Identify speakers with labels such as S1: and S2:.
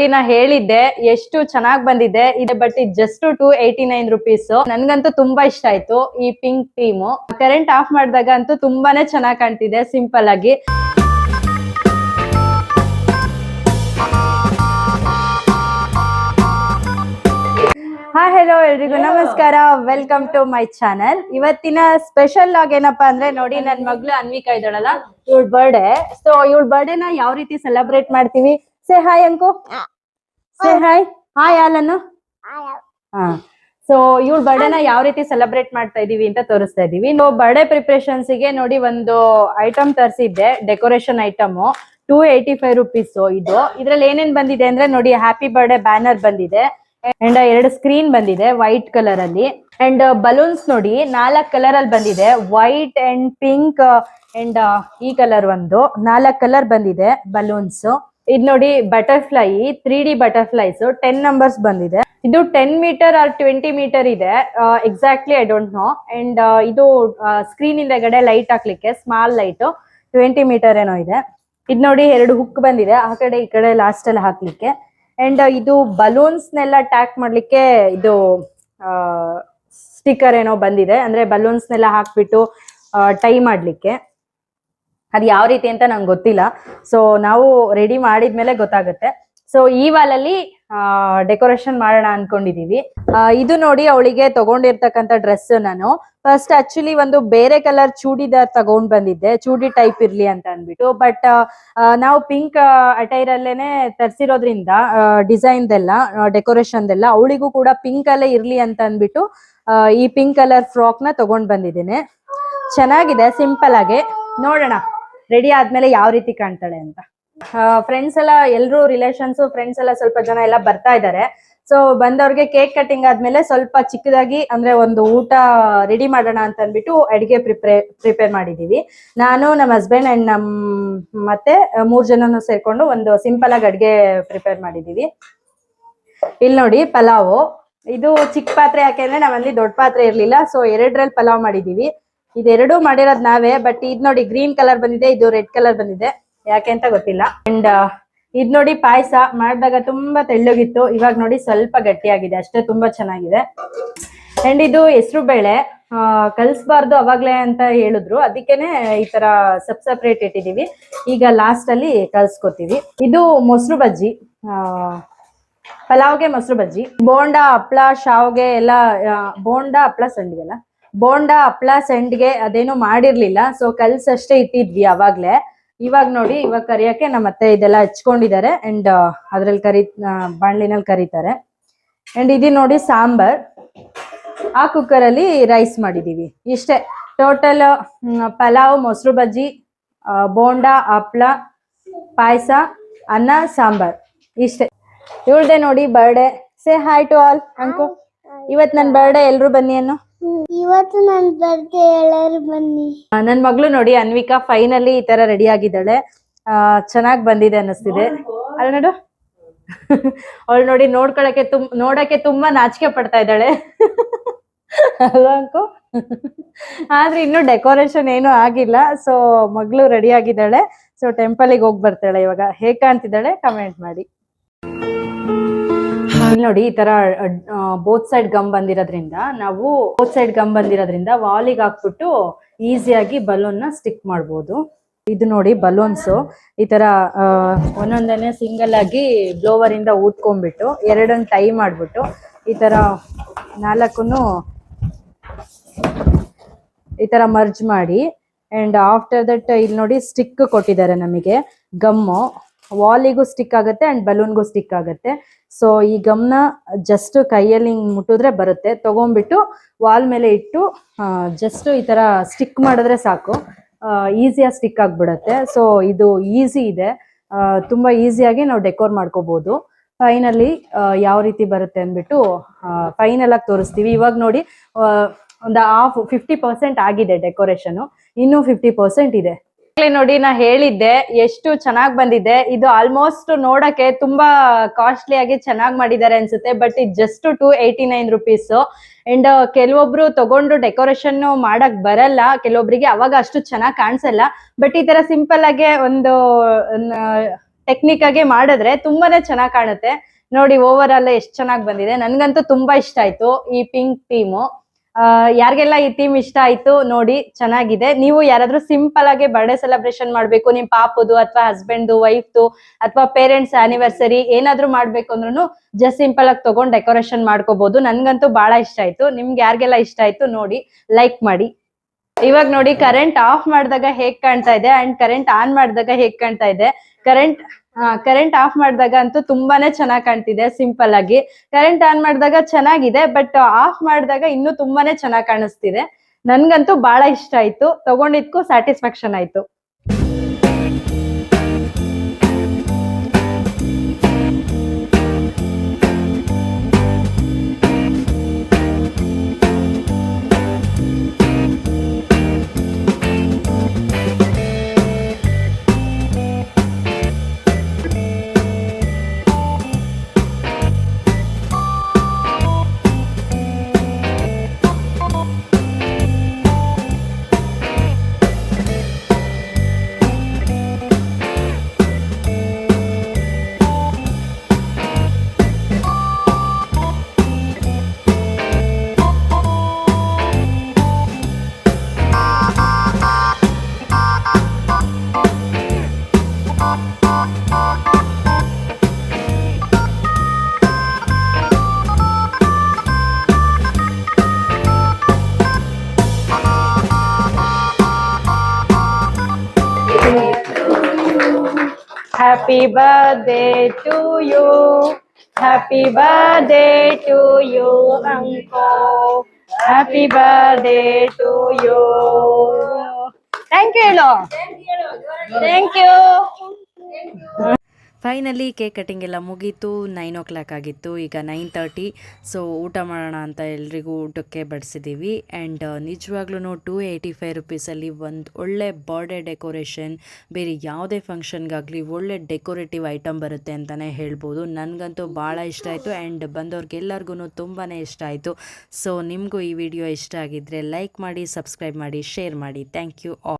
S1: ನಾ ಹೇಳಿದ್ದೆ ಎಷ್ಟು ಚೆನ್ನಾಗಿ ಬಂದಿದೆ ಇದೆ, ಬಟ್ ಇದು ಜಸ್ಟ್ 289 ರುಪೀಸ್. ನನ್ಗಂತೂ ತುಂಬಾ ಇಷ್ಟ ಆಯ್ತು ಈ ಪಿಂಕ್ ಥೀಮ್. ಕರೆಂಟ್ ಆಫ್ ಮಾಡಿದಾಗ ಅಂತೂ ತುಂಬಾನೇ ಚೆನ್ನಾಗಿ ಕಾಣ್ತಿದೆ ಸಿಂಪಲ್ ಆಗಿ. ಹಾಯ್ ಹೆಲೋ ಎಲ್ರಿಗೂ ನಮಸ್ಕಾರ, ವೆಲ್ಕಮ್ ಟು ಮೈ ಚಾನಲ್. ಇವತ್ತಿನ ಸ್ಪೆಷಲ್ ಆಗಿ ಏನಪ್ಪಾ ಅಂದ್ರೆ ನೋಡಿ, ನನ್ ಮಗಳು ಅನ್ವಿಕಾ ಇದ್ದಾಳಲ್ಲ, ಇವಳ ಬರ್ಡೇ. ಸೊ ಇವಳ ಬರ್ಡೇನ ಯಾವ ರೀತಿ ಸೆಲೆಬ್ರೇಟ್ ಮಾಡ್ತೀವಿ. ಸೇ ಹಾಯ್ ಅಂಕು, ಸೇ ಹಾಯ್. ಹಾಯ್ ಆಲನ್ನು. ಹಾ, ಸೊ ಇವಳ ಬರ್ಡೇನ ಯಾವ ರೀತಿ ಸೆಲೆಬ್ರೇಟ್ ಮಾಡ್ತಾ ಇದೀವಿ ಅಂತ ತೋರಿಸ್ತಾ ಇದೀವಿ. ನಾವು ಬರ್ಡೇ ಪ್ರಿಪರೇಷನ್ಸ್ ಗೆ ನೋಡಿ ಒಂದು ಐಟಮ್ ತರಿಸಿದ್ದೆ, ಡೆಕೋರೇಷನ್ ಐಟಮ್ 285 ರುಪೀಸ್. ಇದ್ರಲ್ಲಿ ಏನೇನ್ ಬಂದಿದೆ ಅಂದ್ರೆ ನೋಡಿ, ಹ್ಯಾಪಿ ಬರ್ಡೇ ಬ್ಯಾನರ್ ಬಂದಿದೆ ಅಂಡ್ 2 ಸ್ಕ್ರೀನ್ ಬಂದಿದೆ ವೈಟ್ ಕಲರ್ ಅಲ್ಲಿ. ಅಂಡ್ ಬಲೂನ್ಸ್ ನೋಡಿ 4 ಕಲರ್ ಅಲ್ಲಿ ಬಂದಿದೆ, ವೈಟ್ ಅಂಡ್ ಪಿಂಕ್ ಅಂಡ್ ಈ ಕಲರ್ ಒಂದು 4 ಕಲರ್ ಬಂದಿದೆ ಬಲೂನ್ಸ್. ಇದು ನೋಡಿ ಬಟರ್ಫ್ಲೈ, 3D ಬಟರ್ಫ್ಲೈಸ್ 10 ನಂಬರ್ಸ್ ಬಂದಿದೆ. ಇದು 10 ಮೀಟರ್ ಆರ್ 20 ಮೀಟರ್ ಇದೆ, exactly I don't know. And ಇದು ಸ್ಕ್ರೀನ್ ಇಂದಗಡೆ ಲೈಟ್ ಹಾಕ್ಲಿಕ್ಕೆ ಸ್ಮಾಲ್ ಲೈಟ್ 20 ಮೀಟರ್ ಏನೋ ಇದೆ. ಇದು ನೋಡಿ 2 ಹುಕ್ ಬಂದಿದೆ, ಆ ಕಡೆ ಈ ಕಡೆ ಲಾಸ್ಟ್ ಅಲ್ಲಿ ಹಾಕ್ಲಿಕ್ಕೆ. ಅಂಡ್ ಇದು ಬಲೂನ್ಸ್ ನೆಲ್ಲ ಟ್ಯಾಕ್ ಮಾಡ್ಲಿಕ್ಕೆ ಇದು ಸ್ಟಿಕ್ಕರ್ ಏನೋ ಬಂದಿದೆ, ಅಂದ್ರೆ ಬಲೂನ್ಸ್ ನೆಲ್ಲ ಹಾಕ್ಬಿಟ್ಟು ಟೈ ಮಾಡ್ಲಿಕ್ಕೆ. ಅದು ಯಾವ ರೀತಿ ಅಂತ ನಂಗೆ ಗೊತ್ತಿಲ್ಲ, ಸೊ ನಾವು ರೆಡಿ ಮಾಡಿದ್ಮೇಲೆ ಗೊತ್ತಾಗುತ್ತೆ. ಸೊ ಈ ವಾಲಲ್ಲಿ ಡೆಕೋರೇಷನ್ ಮಾಡೋಣ ಅನ್ಕೊಂಡಿದೀವಿ. ಇದು ನೋಡಿ ಅವಳಿಗೆ ತಗೊಂಡಿರ್ತಕ್ಕಂಥ ಡ್ರೆಸ್. ನಾನು ಫಸ್ಟ್ ಆಕ್ಚುಲಿ ಒಂದು ಬೇರೆ ಕಲರ್ ಚೂಡಿದಾರ್ ತಗೊಂಡ್ ಬಂದಿದ್ದೆ, ಚೂಡಿ ಟೈಪ್ ಇರ್ಲಿ ಅಂತ ಅಂದ್ಬಿಟ್ಟು. ಬಟ್ ನಾವು ಪಿಂಕ್ ಅಟೈರ್ ಅಲ್ಲೇನೆ ತರಿಸಿರೋದ್ರಿಂದ ಡಿಸೈನ್ದೆಲ್ಲ ಡೆಕೋರೇಷನ್ದೆಲ್ಲ ಅವಳಿಗೂ ಕೂಡ ಪಿಂಕ್ ಅಲ್ಲೇ ಇರ್ಲಿ ಅಂತ ಅಂದ್ಬಿಟ್ಟು ಈ ಪಿಂಕ್ ಕಲರ್ ಫ್ರಾಕ್ ನ ತಗೊಂಡ್ ಬಂದಿದ್ದೀನಿ. ಚೆನ್ನಾಗಿದೆ, ಸಿಂಪಲ್ ಆಗಿ. ನೋಡೋಣ ರೆಡಿ ಆದ್ಮೇಲೆ ಯಾವ ರೀತಿ ಕಾಣ್ತಾಳೆ ಅಂತ. ಫ್ರೆಂಡ್ಸ್ ಎಲ್ಲ, ಎಲ್ರು ರಿಲೇಷನ್ಸ್ ಫ್ರೆಂಡ್ಸ್ ಎಲ್ಲ ಸ್ವಲ್ಪ ಜನ ಎಲ್ಲ ಬರ್ತಾ ಇದ್ದಾರೆ. ಸೊ ಬಂದವ್ರಿಗೆ ಕೇಕ್ ಕಟಿಂಗ್ ಆದ್ಮೇಲೆ ಸ್ವಲ್ಪ ಚಿಕ್ಕದಾಗಿ ಅಂದ್ರೆ ಒಂದು ಊಟ ರೆಡಿ ಮಾಡೋಣ ಅಂತ ಅಂದ್ಬಿಟ್ಟು ಅಡಿಗೆ ಪ್ರಿಪೇರ್ ಮಾಡಿದೀವಿ. ನಾನು, ನಮ್ಮ ಹಸ್ಬೆಂಡ್ ಅಂಡ್ ಮತ್ತೆ 3 ಜನನು ಸೇರ್ಕೊಂಡು ಒಂದು ಸಿಂಪಲ್ ಆಗಿ ಅಡಿಗೆ ಪ್ರಿಪೇರ್ ಮಾಡಿದೀವಿ. ಇಲ್ಲಿ ನೋಡಿ ಪಲಾವು. ಇದು ಚಿಕ್ಕ ಪಾತ್ರೆ, ಯಾಕೆಂದ್ರೆ ನಾವಲ್ಲಿ ದೊಡ್ಡ ಪಾತ್ರೆ ಇರ್ಲಿಲ್ಲ, ಸೊ 2ರಲ್ಲಿ ಪಲಾವ್ ಮಾಡಿದೀವಿ. ಇದೆರಡು ಮಾಡಿರೋದ್ ನಾವೇ. ಬಟ್ ಇದ್ ನೋಡಿ ಗ್ರೀನ್ ಕಲರ್ ಬಂದಿದೆ, ಇದು ರೆಡ್ ಕಲರ್ ಬಂದಿದೆ, ಯಾಕೆ ಅಂತ ಗೊತ್ತಿಲ್ಲ. ಅಂಡ್ ಇದ್ ನೋಡಿ ಪಾಯಸ ಮಾಡಿದಾಗ ತುಂಬಾ ತೆಳ್ಳಗಿತ್ತು, ಇವಾಗ ನೋಡಿ ಸ್ವಲ್ಪ ಗಟ್ಟಿಯಾಗಿದೆ ಅಷ್ಟೇ, ತುಂಬಾ ಚೆನ್ನಾಗಿದೆ. ಅಂಡ್ ಇದು ಹೆಸರು ಬೇಳೆ ಕಲ್ಸ್ಬಾರ್ದು ಅವಾಗ್ಲೇ ಅಂತ ಹೇಳಿದ್ರು, ಅದಕ್ಕೇನೆ ಈ ತರ ಸಪ್ರೇಟ್ ಇಟ್ಟಿದೀವಿ. ಈಗ ಲಾಸ್ಟ್ ಅಲ್ಲಿ ಕಲ್ಸ್ಕೊತೀವಿ. ಇದು ಮೊಸರು ಬಜ್ಜಿ, ಪಲಾವ್ಗೆ ಮೊಸರು ಬಜ್ಜಿ. ಬೋಂಡ, ಹಪ್ಳ, ಶಾವ್ಗೆ ಎಲ್ಲ, ಬೋಂಡ ಹಪ್ಳ ಸಂಡಿಗೆಲ್ಲ, ಬೋಂಡ ಹಪ್ಳ ಸಂಡಿಗೆ ಅದೇನು ಮಾಡಿರ್ಲಿಲ್ಲ, ಸೊ ಕಲ್ಸಷ್ಟೇ ಇಟ್ಟಿದ್ವಿ ಅವಾಗ್ಲೇ. ಇವಾಗ ನೋಡಿ, ಇವಾಗ ಕರಿಯಕ್ಕೆ ನಮ್ಮ ಅತ್ತೆ ಇದೆಲ್ಲ ಹಚ್ಕೊಂಡಿದ್ದಾರೆ. ಅಂಡ್ ಅದ್ರಲ್ಲಿ ಬಾಣ್ಲಿನಲ್ಲಿ ಕರೀತಾರೆ. ಅಂಡ್ ಇದು ನೋಡಿ ಸಾಂಬಾರ್, ಆ ಕುಕ್ಕರ್ ಅಲ್ಲಿ ರೈಸ್ ಮಾಡಿದೀವಿ. ಇಷ್ಟೇ ಟೋಟಲ್. ಪಲಾವ್, ಮೊಸರು ಬಜ್ಜಿ, ಬೋಂಡ, ಹಪ್ಳ, ಪಾಯಸ, ಅನ್ನ, ಸಾಂಬಾರ್, ಇಷ್ಟೇ. ಇವಳ್ದೆ ನೋಡಿ birthday. Say hi to all ಅಂಕು. ಇವತ್ ನನ್ ಬರ್ಡೇ, ಎಲ್ರು ಬನ್ನಿ ಅನ್ನು.
S2: ಇವತ್ತು ನನ್ ಬರ್ಡೇ, ಎಲ್ಲರೂ ಬನ್ನಿ.
S1: ನನ್ ಮಗಳು ನೋಡಿ ಅನ್ವಿಕಾ ಫೈನಲಿ ಈ ತರ ರೆಡಿ ಆಗಿದ್ದಾಳೆ. ಚೆನ್ನಾಗ್ ಬಂದಿದೆ ಅನ್ನಿಸ್ತಿದೆ. ಅಲ್ಲ ನೋಡು, ಅವಳು ನೋಡಿ ನೋಡಕ್ಕೆ ತುಂಬಾ ನಾಚಿಕೆ ಪಡ್ತಾ ಇದ್ದಾಳೆ ಅಲ್ವಾ ಅಂಕು? ಆದ್ರೆ ಇನ್ನು ಡೆಕೋರೇಷನ್ ಏನು ಆಗಿಲ್ಲ. ಸೊ ಮಗಳು ರೆಡಿ ಆಗಿದ್ದಾಳೆ. ಸೊ ಟೆಂಪಲ್ಗೆ ಹೋಗಿ ಬರ್ತಾಳೆ ಇವಾಗ. ಹೇಗ್ ಕಾಣ್ತಿದ್ದಾಳೆ ಕಮೆಂಟ್ ಮಾಡಿ. ಇಲ್ಲಿ ನೋಡಿ ಈ ತರ ಬೋತ್ ಸೈಡ್ ಗಮ್ ಬಂದಿರೋದ್ರಿಂದ ವಾಲಿಗೆ ಹಾಕ್ಬಿಟ್ಟು ಈಸಿಯಾಗಿ ಬಲೂನ್ ನ ಸ್ಟಿಕ್ ಮಾಡ್ಬೋದು. ಇದು ನೋಡಿ ಬಲೂನ್ಸ್ ಈ ತರ ಒಂದೊಂದನೇ ಸಿಂಗಲ್ ಆಗಿ ಬ್ಲೋವರ್ ಇಂದ ಊದ್ಕೊಂಡ್ಬಿಟ್ಟು 2 ಟೈ ಮಾಡ್ಬಿಟ್ಟು ಈ ತರ 4 ಈ ತರ ಮರ್ಜ್ ಮಾಡಿ. ಅಂಡ್ ಆಫ್ಟರ್ ದಟ್ ಇಲ್ಲಿ ನೋಡಿ ಸ್ಟಿಕ್ ಕೊಟ್ಟಿದ್ದಾರೆ ನಮಗೆ. ಗಮ್ಮು ವಾಲಿಗೂ ಸ್ಟಿಕ್ ಆಗುತ್ತೆ ಅಂಡ್ ಬಲೂನ್ಗೂ ಸ್ಟಿಕ್ ಆಗುತ್ತೆ. ಸೊ ಈ ಗಮ್ನ ಜಸ್ಟ್ ಕೈಯಲ್ಲಿ ಮುಟ್ಟಿದ್ರೆ ಬರುತ್ತೆ, ತಗೊಂಡ್ಬಿಟ್ಟು ವಾಲ್ ಮೇಲೆ ಇಟ್ಟು ಜಸ್ಟ್ ಈ ತರ ಸ್ಟಿಕ್ ಮಾಡಿದ್ರೆ ಸಾಕು, ಈಸಿಯಾಗಿ ಸ್ಟಿಕ್ ಆಗ್ಬಿಡತ್ತೆ. ಸೊ ಇದು ಈಸಿ ಇದೆ, ತುಂಬಾ ಈಸಿಯಾಗಿ ನಾವು ಡೆಕೋರ್ ಮಾಡ್ಕೋಬಹುದು. ಫೈನಲಿ ಯಾವ ರೀತಿ ಬರುತ್ತೆ ಅಂದ್ಬಿಟ್ಟು ಫೈನಲ್ ಆಗಿ ತೋರಿಸ್ತೀವಿ. ಇವಾಗ ನೋಡಿ ಒಂದು 50% ಆಗಿದೆ ಡೆಕೋರೇಷನ್, ಇನ್ನೂ 50% ಇದೆ. ನೋಡಿ ನಾ ಹೇಳಿದ್ದೆ ಎಷ್ಟು ಚೆನ್ನಾಗ್ ಬಂದಿದೆ. ಇದು ಆಲ್ಮೋಸ್ಟ್ ನೋಡಕ್ಕೆ ತುಂಬಾ ಕಾಸ್ಟ್ಲಿ ಆಗಿ ಚೆನ್ನಾಗ್ ಮಾಡಿದ್ದಾರೆ ಅನ್ಸುತ್ತೆ, ಬಟ್ ಇದು ಜಸ್ಟ್ 289 ರುಪೀಸ್. ಅಂಡ್ ಕೆಲವೊಬ್ರು ತಗೊಂಡು ಡೆಕೋರೇಷನ್ ಮಾಡಕ್ ಬರಲ್ಲ ಕೆಲವೊಬ್ರಿಗೆ, ಅವಾಗ ಅಷ್ಟು ಚೆನ್ನಾಗ್ ಕಾಣಿಸಲ್ಲ. ಬಟ್ ಈ ತರ ಸಿಂಪಲ್ ಆಗಿ ಒಂದು ಟೆಕ್ನಿಕ್ ಆಗಿ ಮಾಡಿದ್ರೆ ತುಂಬಾನೇ ಚೆನ್ನಾಗಿ ಕಾಣುತ್ತೆ. ನೋಡಿ ಓವರ್ ಆಲ್ ಎಷ್ಟು ಚೆನ್ನಾಗಿ ಬಂದಿದೆ. ನನ್ಗಂತೂ ತುಂಬಾ ಇಷ್ಟ ಆಯ್ತು ಈ ಪಿಂಕ್ ಥೀಮು. ಯಾರಿಗೆಲ್ಲ ಈ ಥೀಮ್ ಇಷ್ಟ ಆಯ್ತು ನೋಡಿ, ಚೆನ್ನಾಗಿದೆ. ನೀವು ಯಾರಾದ್ರೂ ಸಿಂಪಲ್ ಆಗಿ ಬರ್ಡೇ ಸೆಲೆಬ್ರೇಷನ್ ಮಾಡ್ಬೇಕು, ನಿಮ್ ಪಾಪುದು ಅಥವಾ ಹಸ್ಬೆಂಡ್ ವೈಫ್ದು ಅಥವಾ ಪೇರೆಂಟ್ಸ್ ಆನಿವರ್ಸರಿ ಏನಾದ್ರೂ ಮಾಡ್ಬೇಕು ಅಂದ್ರೂ ಜಸ್ಟ್ ಸಿಂಪಲ್ ಆಗಿ ತಗೊಂಡ್ ಡೆಕೋರೇಷನ್ ಮಾಡ್ಕೋಬಹುದು. ನನ್ಗಂತೂ ಬಹಳ ಇಷ್ಟ ಆಯ್ತು. ನಿಮ್ಗೆ ಯಾರಿಗೆಲ್ಲ ಇಷ್ಟ ಆಯ್ತು ನೋಡಿ ಲೈಕ್ ಮಾಡಿ. ಇವಾಗ ನೋಡಿ ಕರೆಂಟ್ ಆಫ್ ಮಾಡಿದಾಗ ಹೇಗ್ ಕಾಣ್ತಾ ಇದೆ ಅಂಡ್ ಕರೆಂಟ್ ಆನ್ ಮಾಡಿದಾಗ ಹೇಗ್ ಕಾಣ್ತಾ ಇದೆ. ಕರೆಂಟ್ ಆಫ್ ಮಾಡಿದಾಗ ಅಂತೂ ತುಂಬಾನೇ ಚೆನ್ನಾಗಿ ಕಾಣ್ತಿದೆ ಸಿಂಪಲ್ ಆಗಿ. ಕರೆಂಟ್ ಆನ್ ಮಾಡಿದಾಗ ಚೆನ್ನಾಗಿದೆ, ಬಟ್ ಆಫ್ ಮಾಡಿದಾಗ ಇನ್ನೂ ತುಂಬಾನೇ ಚೆನ್ನಾಗಿ ಕಾಣಿಸ್ತಿದೆ. ನನ್ಗಂತೂ ಬಹಳ ಇಷ್ಟ ಆಯ್ತು, ತಗೊಂಡಿದ್ಕು ಸ್ಯಾಟಿಸ್ಫ್ಯಾಕ್ಷನ್ ಆಯ್ತು. Happy birthday to you. Happy birthday to you, uncle. Happy birthday to you. Thank you, hello. Thank you.
S3: Finally cake cutting ಎಲ್ಲ ಮುಗೀತು. 9 ಆಗಿತ್ತು, ಈಗ 9:30. ಸೊ ಊಟ ಮಾಡೋಣ ಅಂತ ಎಲ್ರಿಗೂ ಊಟಕ್ಕೆ ಬಡಿಸಿದ್ದೀವಿ. ಆ್ಯಂಡ್ ನಿಜವಾಗ್ಲೂ ₹285 ಒಂದು ಒಳ್ಳೆ ಬರ್ಡೇ ಡೆಕೋರೇಷನ್, ಬೇರೆ ಯಾವುದೇ ಫಂಕ್ಷನ್ಗಾಗಲಿ ಒಳ್ಳೆ ಡೆಕೋರೇಟಿವ್ ಐಟಮ್ ಬರುತ್ತೆ ಅಂತಲೇ ಹೇಳ್ಬೋದು. ನನಗಂತೂ ಭಾಳ ಇಷ್ಟ ಆಯಿತು ಆ್ಯಂಡ್ ಬಂದವ್ರಿಗೆಲ್ಲರಿಗೂ ತುಂಬಾ ಇಷ್ಟ ಆಯಿತು. ಸೊ ನಿಮಗೂ ಈ ವಿಡಿಯೋ ಇಷ್ಟ ಆಗಿದ್ದರೆ ಲೈಕ್ ಮಾಡಿ, ಸಬ್ಸ್ಕ್ರೈಬ್ ಮಾಡಿ, ಶೇರ್ ಮಾಡಿ. Thank you all.